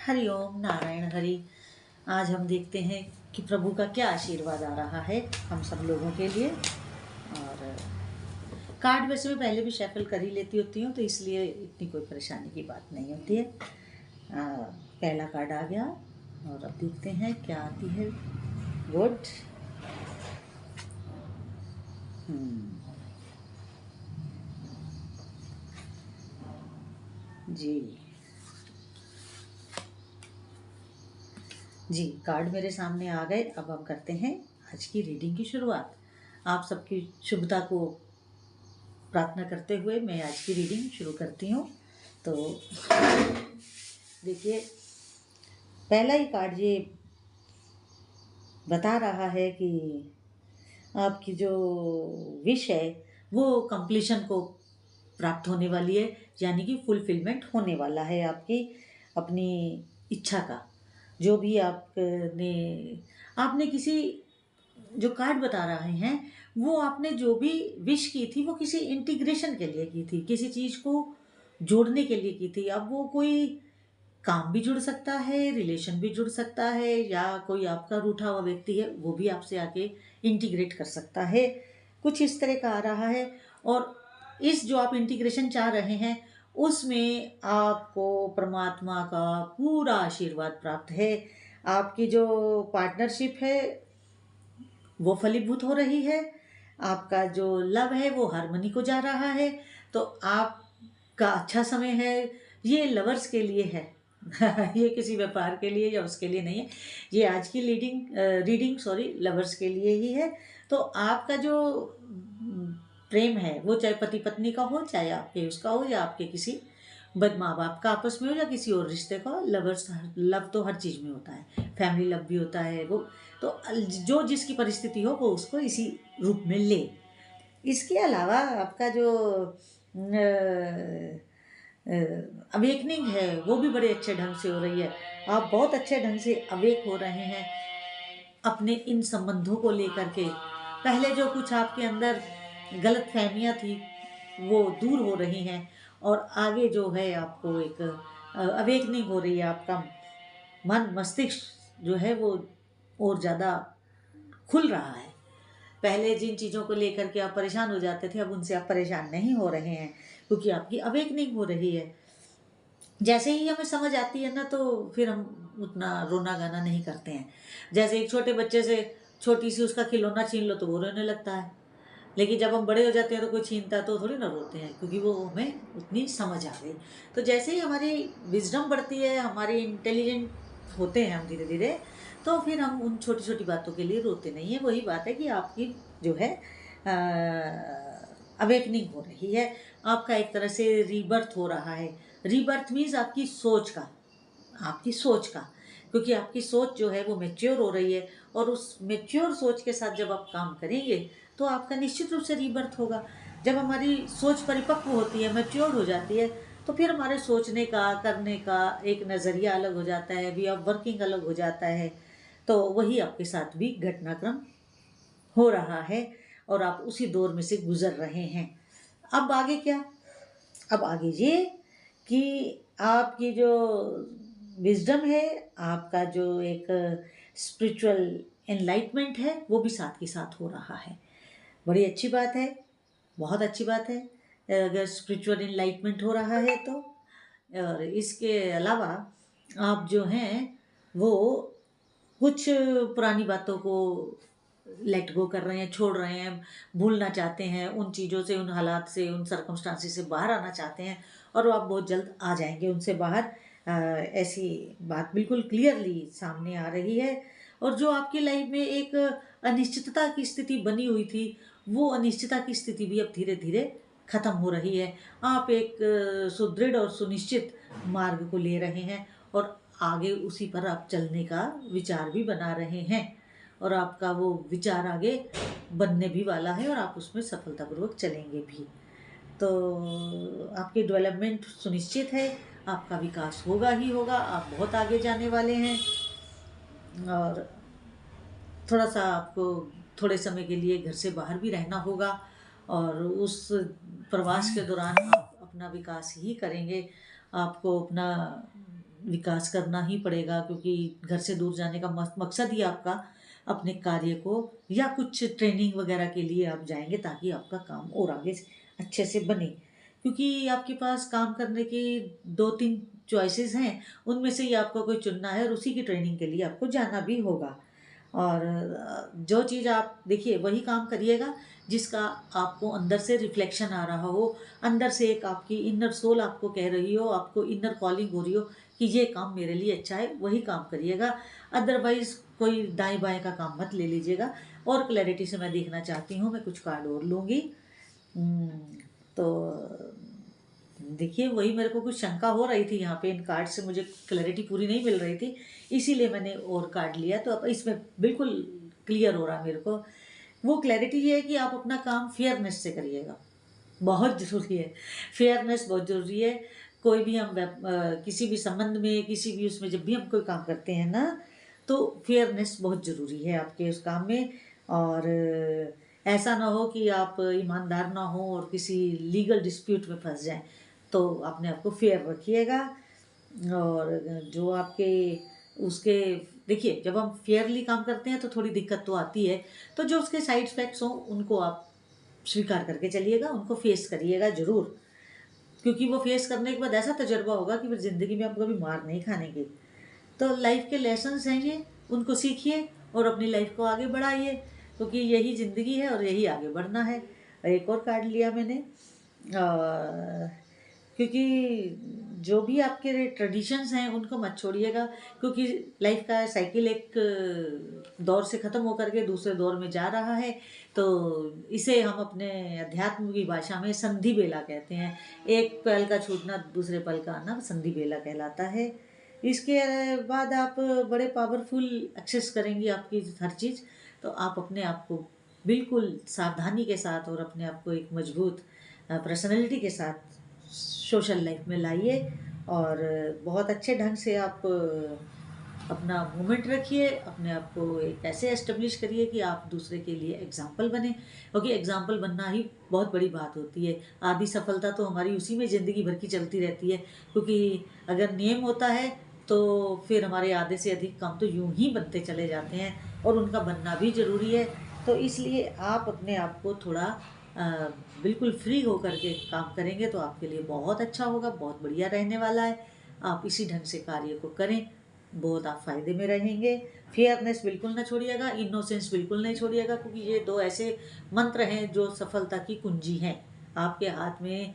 हरि ओम नारायण हरि। आज हम देखते हैं कि प्रभु का क्या आशीर्वाद आ रहा है हम सब लोगों के लिए। और कार्ड वैसे मैं पहले भी शफल कर ही लेती होती हूँ, तो इसलिए इतनी कोई परेशानी की बात नहीं होती है। पहला कार्ड आ गया और अब देखते हैं क्या आती है। गुड। जी जी, कार्ड मेरे सामने आ गए। अब हम करते हैं आज की रीडिंग की शुरुआत। आप सबकी शुभता को प्रार्थना करते हुए मैं आज की रीडिंग शुरू करती हूँ। तो देखिए, पहला ही कार्ड ये बता रहा है कि आपकी जो विश है वो कंप्लीशन को प्राप्त होने वाली है, यानी कि फुलफिलमेंट होने वाला है आपकी अपनी इच्छा का। जो भी आपने किसी जो कार्ड बता रहे हैं वो आपने जो भी विश की थी वो किसी इंटीग्रेशन के लिए की थी, किसी चीज़ को जोड़ने के लिए की थी। अब वो कोई काम भी जुड़ सकता है, रिलेशन भी जुड़ सकता है, या कोई आपका रूठा हुआ व्यक्ति है वो भी आपसे आके इंटीग्रेट कर सकता है। कुछ इस तरह का आ रहा है। और इस जो आप इंटीग्रेशन चाह रहे हैं उसमें आपको परमात्मा का पूरा आशीर्वाद प्राप्त है। आपकी जो पार्टनरशिप है वो फलीभूत हो रही है। आपका जो लव है वो हार्मनी को जा रहा है। तो आपका अच्छा समय है। ये लवर्स के लिए है ये किसी व्यापार के लिए या उसके लिए नहीं है। ये आज की रीडिंग लवर्स के लिए ही है। तो आपका जो प्रेम है वो चाहे पति पत्नी का हो, चाहे आपके उसका हो, या आपके किसी माँ बाप का आपस में हो, या किसी और रिश्ते का। लव तो हर चीज़ में होता है, फैमिली लव भी होता है। वो तो जो जिसकी परिस्थिति हो वो उसको इसी रूप में ले। इसके अलावा आपका जो अवेकनिंग है वो भी बड़े अच्छे ढंग से हो रही है। आप बहुत अच्छे ढंग से अवेक हो रहे हैं अपने इन संबंधों को लेकर के। पहले जो कुछ आपके अंदर गलत फहमियाँ थी वो दूर हो रही हैं, और आगे जो है आपको एक अवेकनिंग हो रही है। आपका मन मस्तिष्क जो है वो और ज़्यादा खुल रहा है। पहले जिन चीज़ों को लेकर के आप परेशान हो जाते थे अब उनसे आप परेशान नहीं हो रहे हैं, क्योंकि आपकी अवेकनिंग हो रही है। जैसे ही हमें समझ आती है ना, तो फिर हम उतना रोना गाना नहीं करते हैं। जैसे एक छोटे बच्चे से छोटी सी उसका खिलौना छीन लो तो वो रोने लगता है, लेकिन जब हम बड़े हो जाते हैं तो कोई छीनता है तो थोड़ी ना रोते हैं, क्योंकि वो हमें उतनी समझ आ गई। तो जैसे ही हमारी विजडम बढ़ती है, हमारी इंटेलिजेंट होते हैं हम धीरे धीरे, तो फिर हम उन छोटी छोटी बातों के लिए रोते नहीं है। वही बात है कि आपकी जो है अवेकनिंग हो रही है। आपका एक तरह से रीबर्थ हो रहा है। रीबर्थ मीन्स आपकी सोच का, क्योंकि आपकी सोच जो है वो मैच्योर हो रही है। और उस मैच्योर सोच के साथ जब आप काम करेंगे तो आपका निश्चित रूप से रीबर्थ होगा। जब हमारी सोच परिपक्व होती है, मैच्योर हो जाती है, तो फिर हमारे सोचने का, करने का एक नज़रिया अलग हो जाता है, वे ऑफ वर्किंग अलग हो जाता है। तो वही आपके साथ भी घटनाक्रम हो रहा है और आप उसी दौर में से गुजर रहे हैं। अब आगे क्या? अब आगे ये कि आपकी जो विजडम है, आपका जो एक स्पिरिचुअल एनलाइटमेंट है वो भी साथ के साथ हो रहा है। बड़ी अच्छी बात है, बहुत अच्छी बात है अगर स्पिरिचुअल एनलाइटमेंट हो रहा है तो। और इसके अलावा आप जो हैं वो कुछ पुरानी बातों को लेट गो कर रहे हैं, छोड़ रहे हैं, भूलना चाहते हैं। उन चीज़ों से, उन हालात से, उन सर्कमस्टांसिस से बाहर आना चाहते हैं, और वो आप बहुत जल्द आ जाएंगे उनसे बाहर। ऐसी बात बिल्कुल क्लियरली सामने आ रही है। और जो आपकी लाइफ में एक अनिश्चितता की स्थिति बनी हुई थी, वो अनिश्चितता की स्थिति भी अब धीरे धीरे खत्म हो रही है। आप एक सुदृढ़ और सुनिश्चित मार्ग को ले रहे हैं, और आगे उसी पर आप चलने का विचार भी बना रहे हैं, और आपका वो विचार आगे बनने भी वाला है और आप उसमें सफलतापूर्वक चलेंगे भी। तो आपकी डेवलपमेंट सुनिश्चित है, आपका विकास होगा ही होगा। आप बहुत आगे जाने वाले हैं, और थोड़ा सा आपको थोड़े समय के लिए घर से बाहर भी रहना होगा, और उस प्रवास के दौरान आप अपना विकास ही करेंगे। आपको अपना विकास करना ही पड़ेगा, क्योंकि घर से दूर जाने का मकसद ही आपका अपने कार्य को या कुछ ट्रेनिंग वगैरह के लिए आप जाएंगे, ताकि आपका काम और आगे अच्छे से बने। क्योंकि आपके पास काम करने की 2-3 चॉइसेस हैं, उनमें से ही आपको कोई चुनना है और उसी की ट्रेनिंग के लिए आपको जाना भी होगा। और जो चीज़ आप देखिए वही काम करिएगा जिसका आपको अंदर से रिफ्लेक्शन आ रहा हो, अंदर से एक आपकी इनर सोल आपको कह रही हो, आपको इनर कॉलिंग हो रही हो कि ये काम मेरे लिए अच्छा है, वही काम करिएगा। अदरवाइज कोई दाएं बाएं का काम मत ले लीजिएगा। और क्लैरिटी से मैं देखना चाहती हूँ, मैं कुछ कार्ड और लूँगी। तो देखिए वही मेरे को कुछ शंका हो रही थी यहाँ पे, इन कार्ड से मुझे क्लैरिटी पूरी नहीं मिल रही थी, इसीलिए मैंने और कार्ड लिया। तो अब इसमें बिल्कुल क्लियर हो रहा मेरे को। वो क्लैरिटी ये है कि आप अपना काम फेयरनेस से करिएगा, बहुत ज़रूरी है। फेयरनेस बहुत ज़रूरी है। कोई भी हम किसी भी संबंध में, किसी भी उसमें जब भी हम कोई काम करते हैं ना, तो फेयरनेस बहुत ज़रूरी है आपके उस काम में। और ऐसा ना हो कि आप ईमानदार ना हो और किसी लीगल डिस्प्यूट में फंस जाएं। तो अपने आप को फेयर रखिएगा। और जो आपके उसके देखिए, जब हम फेयरली काम करते हैं तो थोड़ी दिक्कत तो आती है, तो जो उसके साइड इफ़ेक्ट्स हों उनको आप स्वीकार करके चलिएगा, उनको फेस करिएगा ज़रूर। क्योंकि वो फेस करने के बाद ऐसा तजुर्बा होगा कि फिर ज़िंदगी में आप कभी मार नहीं खाने की। तो लाइफ के लेसन्स हैं ये, उनको सीखिए और अपनी लाइफ को आगे बढ़ाइए, क्योंकि यही ज़िंदगी है और यही आगे बढ़ना है। एक और कार्ड लिया मैंने, क्योंकि जो भी आपके ट्रेडिशंस हैं उनको मत छोड़िएगा, क्योंकि लाइफ का साइकिल एक दौर से ख़त्म होकर के दूसरे दौर में जा रहा है। तो इसे हम अपने अध्यात्म की भाषा में संधि बेला कहते हैं। एक पल का छूटना दूसरे पल का आना संधि बेला कहलाता है। इसके बाद आप बड़े पावरफुल एक्सेस करेंगी आपकी हर चीज़। तो आप अपने आप को बिल्कुल सावधानी के साथ और अपने आप को एक मजबूत पर्सनैलिटी के साथ सोशल लाइफ में लाइए। और बहुत अच्छे ढंग से आप अपना मूवमेंट रखिए, अपने आप को एक ऐसे एस्टेब्लिश करिए कि आप दूसरे के लिए एग्जाम्पल बने, क्योंकि एग्जाम्पल बनना ही बहुत बड़ी बात होती है। आधी सफलता तो हमारी उसी में ज़िंदगी भर की चलती रहती है, क्योंकि अगर नियम होता है तो फिर हमारे आधे से अधिक काम तो यूं ही बनते चले जाते हैं, और उनका बनना भी ज़रूरी है। तो इसलिए आप अपने आप को थोड़ा अ, बिल्कुल फ्री होकर के काम करेंगे तो आपके लिए बहुत अच्छा होगा, बहुत बढ़िया रहने वाला है। आप इसी ढंग से कार्य को करें, बहुत आप फ़ायदे में रहेंगे। फेयरनेस बिल्कुल ना छोड़िएगा, इनोसेंस बिल्कुल नहीं छोड़िएगा, क्योंकि ये 2 ऐसे मंत्र हैं जो सफलता की कुंजी हैं। आपके हाथ में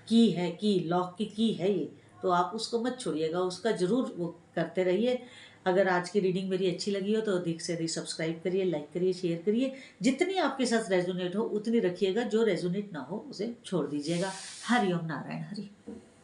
की है, की लॉक की है ये, तो आप उसको मत छोड़िएगा, उसका ज़रूर वो करते रहिए। अगर आज की रीडिंग मेरी अच्छी लगी हो तो अधिक से अधिक सब्सक्राइब करिए, लाइक करिए, शेयर करिए। जितनी आपके साथ रेजोनेट हो उतनी रखिएगा, जो रेजोनेट ना हो उसे छोड़ दीजिएगा। हरि ओम नारायण हरि।